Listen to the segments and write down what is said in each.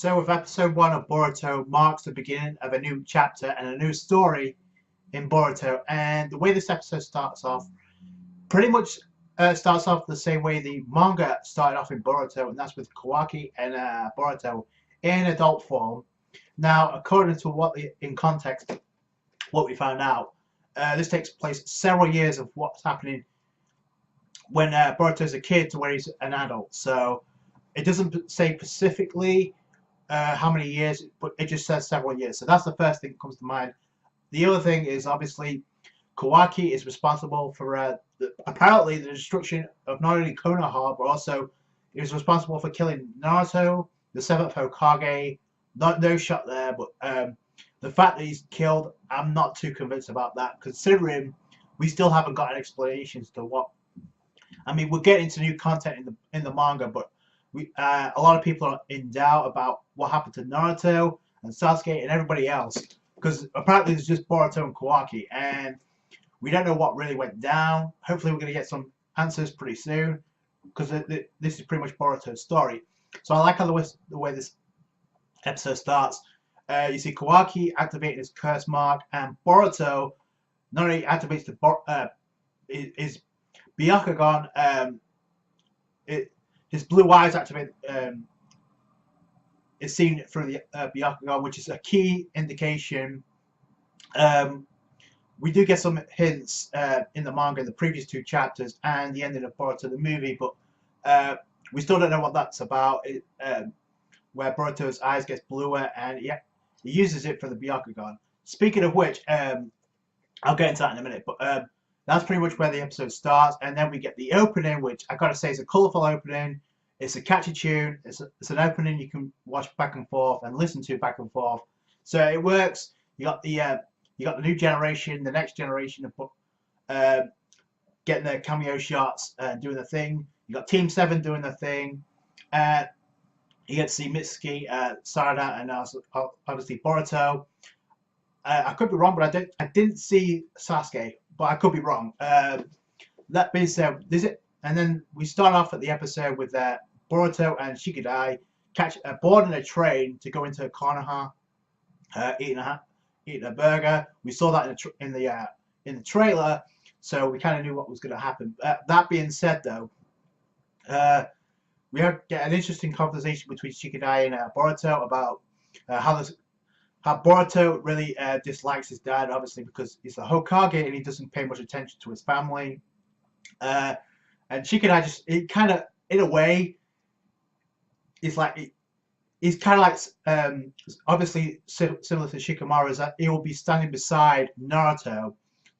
So with episode 1 of Boruto marks the beginning of a new chapter and a new story in Boruto. And the way this episode starts off pretty much starts off the same way the manga started off in Boruto, and that's with Kawaki and Boruto in adult form. Now, according to in context, what we found out, this takes place several years of what's happening when Boruto's a kid to where he's an adult. So it doesn't say specifically how many years, but it just says several years. So that's the first thing that comes to mind. The other thing is obviously Kawaki is responsible for apparently the destruction of not only Konoha, but also he was responsible for killing Naruto, the 7th Hokage. No shot there, but the fact that he's killed, I'm not too convinced about that, considering we still haven't got an explanation as to what. I mean, we're getting into new content in the manga, but a lot of people are in doubt about what happened to Naruto and Sasuke and everybody else, because apparently there's just Boruto and Kawaki, and we don't know what really went down. Hopefully we're going to get some answers pretty soon, because this is pretty much Boruto's story. So I like how the way this episode starts. You see Kawaki activating his curse mark, and Boruto not only activates his Byakugan, his blue eyes activate is seen through the Byakugan, which is a key indication. We do get some hints in the manga in the previous 2 chapters and the ending of Boruto the movie, but we still don't know what that's about. Where Boruto's eyes gets bluer, and he uses it for the Byakugan. Speaking of which, I'll get into that in a minute, but that's pretty much where the episode starts, and then we get the opening, which I gotta say is a colourful opening. It's a catchy tune. It's an opening you can watch back and forth and listen to back and forth. So it works. You got the new generation, the next generation of getting their cameo shots and doing the thing. You got Team 7 doing the thing. You get to see Mitsuki, Sarada, and obviously Boruto. I could be wrong, but I didn't see Sasuke, but I could be wrong. That being said, and then we start off at the episode with Boruto and Shikadai boarding a train to go into Konoha, eating a burger. We saw that in the trailer, so we kind of knew what was going to happen. That being said, though, we get an interesting conversation between Shikadai and Boruto about how Boruto really dislikes his dad, obviously because he's the Hokage and he doesn't pay much attention to his family. And Shikadai he kind of, in a way, he's kind of like, obviously similar to Shikamaru, is that he will be standing beside Naruto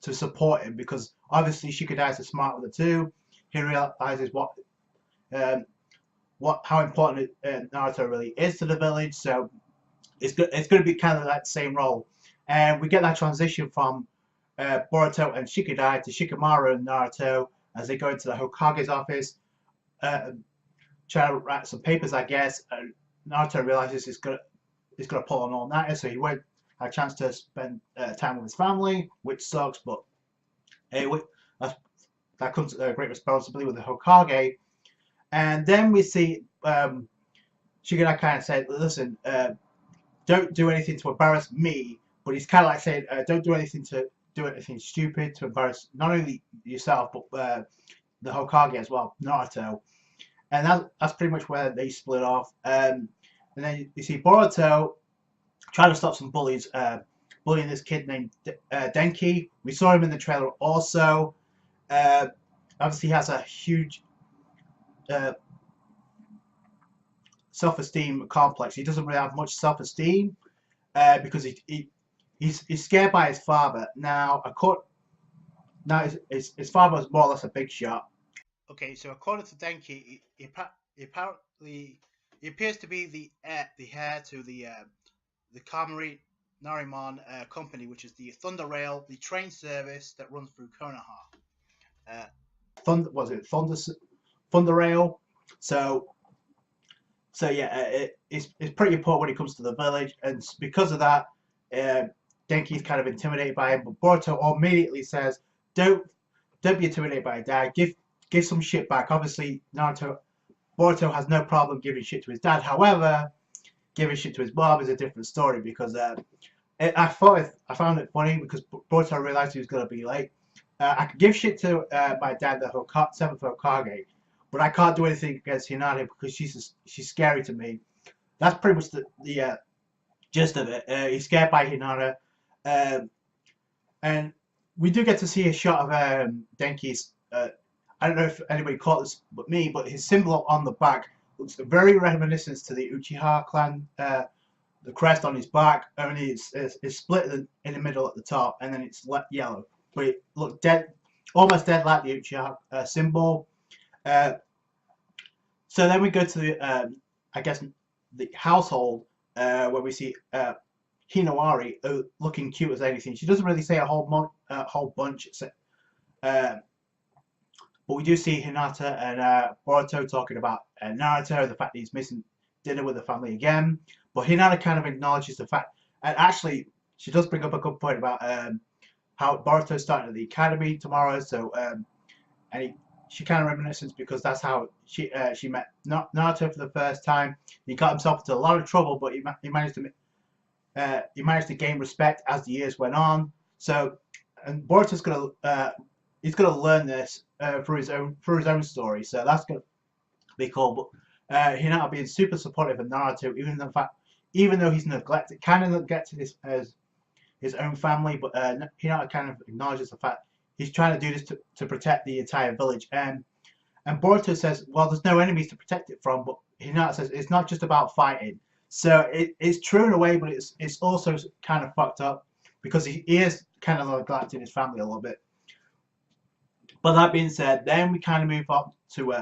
to support him, because obviously Shikadai is the smart of the two. He realizes how important Naruto really is to the village, so it's going to be kind of that same role. And we get that transition from Boruto and Shikadai to Shikamaru and Naruto as they go into the Hokage's office, trying to write some papers, I guess. Naruto realizes he's got to pull an all-nighter, so he won't have a chance to spend time with his family, which sucks, but hey, that comes a great responsibility with the Hokage. And then we see Shikadai kind of said, listen, don't do anything to embarrass me, but he's kind of like saying, don't do anything stupid to embarrass not only yourself, but the Hokage as well, Naruto. And that's pretty much where they split off. And then you see Boruto trying to stop some bullies, bullying this kid named Denki. We saw him in the trailer also. Obviously, he has a huge self-esteem complex. He doesn't really have much self-esteem because he's scared by his father. Now his father was more or less a big shot. Okay, so according to Denki, he appears to be the heir to the Kamari Narimon company, which is the Thunder Rail, the train service that runs through Konoha. Thunder Rail? So yeah, it's pretty important when it comes to the village, and because of that, Denki's kind of intimidated by him. But Boruto immediately says, "Don't be intimidated by your dad. Give some shit back." Obviously, Boruto has no problem giving shit to his dad. However, giving shit to his mom is a different story because I found it funny because Boruto realized he was gonna be late. I could give shit to my dad, the seventh Hokage, but I can't do anything against Hinata because she's scary to me. That's pretty much the gist of it. He's scared by Hinata, um, and we do get to see a shot of Denki's. I don't know if anybody caught this but me, but his symbol on the back looks very reminiscent to the Uchiha clan. The crest on his back, only it's split in the middle at the top, and then it's yellow. But it looked dead, almost dead like the Uchiha symbol. Uh, so then we go to the, I guess, the household where we see Hinawari looking cute as anything. She doesn't really say a whole bunch, but we do see Hinata and Boruto talking about Naruto, the fact that he's missing dinner with the family again. But Hinata kind of acknowledges the fact, and actually, she does bring up a good point about how Boruto's starting at the academy tomorrow. So, she kind of reminisces because that's how she met Naruto for the first time. He got himself into a lot of trouble, but he managed to gain respect as the years went on. So, and Boruto's he's gonna learn this through his own story. So that's gonna be cool. But Hinata being super supportive of Naruto, even though he's kind of neglected his own family, but Hinata kind of acknowledges the fact he's trying to do this to protect the entire village. And Boruto says, well, there's no enemies to protect it from, but Hinata says it's not just about fighting. So it's true in a way, but it's also kind of fucked up because he is kind of neglecting his family a little bit. But that being said, then we kind of move up to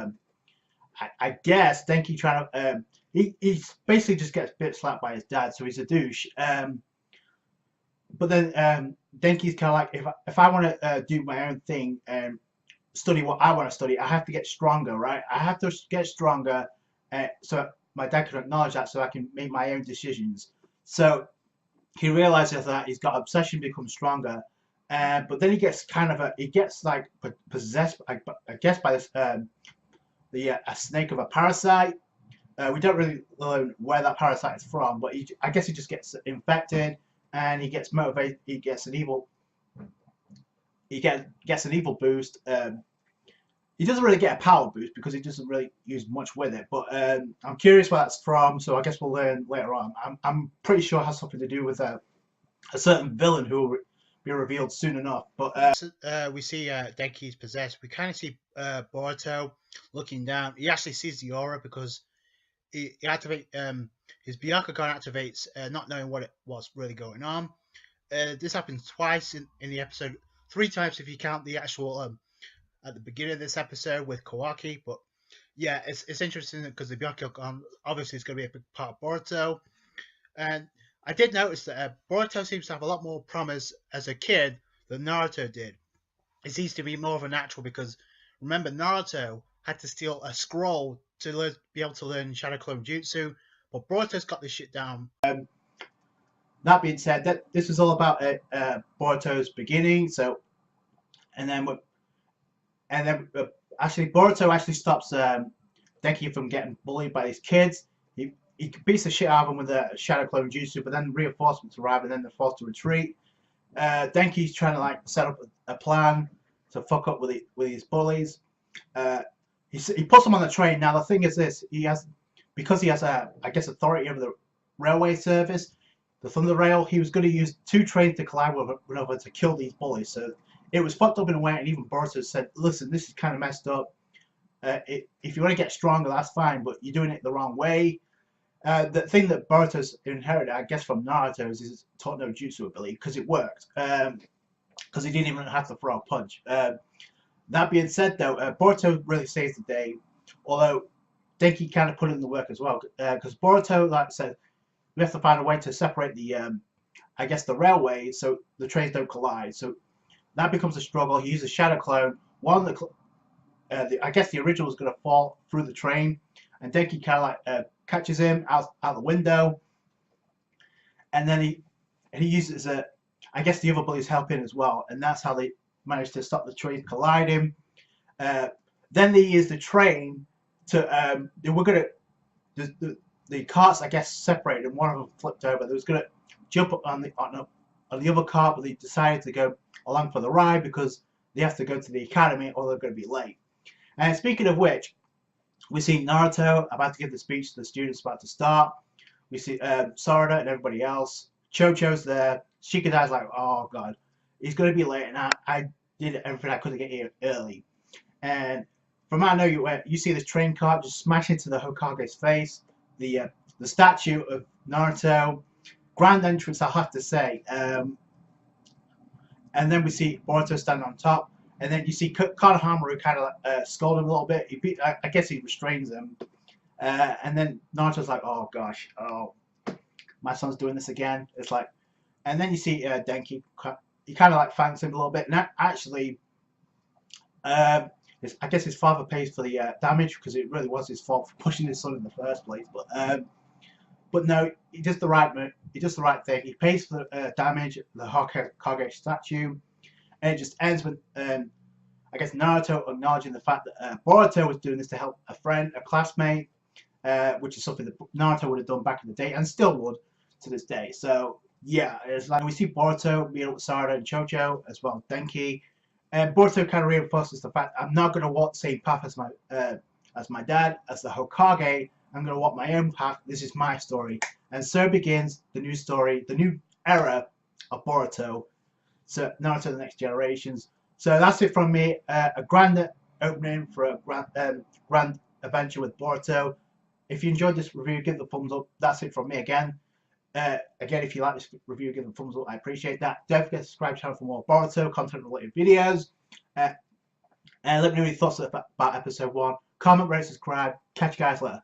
I guess Denki trying to he basically just gets bit slapped by his dad, so he's a douche. But then Denki's kind of like, if I want to do my own thing and study what I want to study, I have to get stronger, right? I have to get stronger, so my dad can acknowledge that, so I can make my own decisions. So he realizes that he's got obsession, becomes stronger, but then he gets like possessed, I guess, by this a snake of a parasite. We don't really know where that parasite is from, but I guess he just gets infected and he gets motivated. He gets an evil boost. He doesn't really get a power boost because he doesn't really use much with it. But I'm curious where that's from, so I guess we'll learn later on. I'm pretty sure it has something to do with a certain villain who will be revealed soon enough. But we see Denki's possessed. We kind of see Boruto looking down. He actually sees the aura because he activates his Byakugan activates, not knowing what's really going on. This happens twice in the episode, 3 times if you count the actual at the beginning of this episode with Kawaki. But yeah, it's interesting because the Byakugan obviously is going to be a big part of Boruto. And I did notice that Boruto seems to have a lot more promise as a kid than Naruto did. It seems to be more of a natural because remember, Naruto had to steal a scroll to be able to learn Shadow Clone Jutsu, but Boruto's got this shit down. That being said, this is all about Boruto's beginning. So, and then actually, Boruto actually stops Denki from getting bullied by his kids. He beats the shit out of them with a Shadow Clone Jutsu, but then reinforcements arrive, and then they're forced to retreat. Denki's trying to like set up a plan to fuck up with his bullies. He puts them on the train. Now the thing is this: because he has I guess authority over the railway service, the Thunder Rail. He was going to use 2 trains to collide with one another to kill these bullies. So it was fucked up in a way, and even Boruto said, "Listen, this is kind of messed up. If you want to get stronger, that's fine, but you're doing it the wrong way." The thing that Boruto's inherited, I guess, from Naruto is his taught no jutsu ability because it worked. Because he didn't even have to throw a punch. That being said, though, Boruto really saves the day, although Denki kind of put in the work as well. Because Boruto, like I said, we have to find a way to separate the, I guess, the railway so the trains don't collide. So that becomes a struggle. He uses Shadow Clone. I guess the original is going to fall through the train, and Denki kind of like catches him out the window, and then he uses I guess the other bullies help in as well, and that's how they manage to stop the train colliding. Then they use the train to the carts, I guess, separated, and one of them flipped over. They was gonna jump up on the other cart, but they decided to go along for the ride because they have to go to the academy or they're going to be late. And speaking of which, we see Naruto about to give the speech to the students about to start. We see Sarada and everybody else. Chocho's there. Shikadai's like, oh god, he's going to be late, and I did everything I could to get here early. And from I know you see this train cart just smash into the Hokage's face. The statue of Naruto, grand entrance, I have to say. And then we see Boruto standing on top, and then you see Konohamaru kind of scold him a little bit. I guess he restrains him, and then Naruto's like, "Oh gosh, oh, my son's doing this again." It's like, and then you see Denki. He kind of like thanks him a little bit, and actually, I guess his father pays for the damage because it really was his fault for pushing his son in the first place. But no, he does the right thing. He pays for the damage, the Hokage statue, and it just ends with I guess Naruto acknowledging the fact that Boruto was doing this to help a friend, a classmate, which is something that Naruto would have done back in the day and still would to this day. So yeah, it's like we see Boruto meet up with Sarada and Chocho as well as Denki, and Boruto kind of reinforces the fact I'm not going to walk the same path as my dad, as the Hokage. I'm going to walk my own path. This is my story. And so begins the new story, the new era of Boruto. So Naruto the Next Generations. So that's it from me. A grand opening for a grand adventure with Boruto. If you enjoyed this review, give it a thumbs up. That's it from me again. Again, if you like this review, give it a thumbs up. I appreciate that. Don't forget to subscribe to the channel for more Boruto content-related videos. And let me know your thoughts about episode 1. Comment, rate, subscribe. Catch you guys later.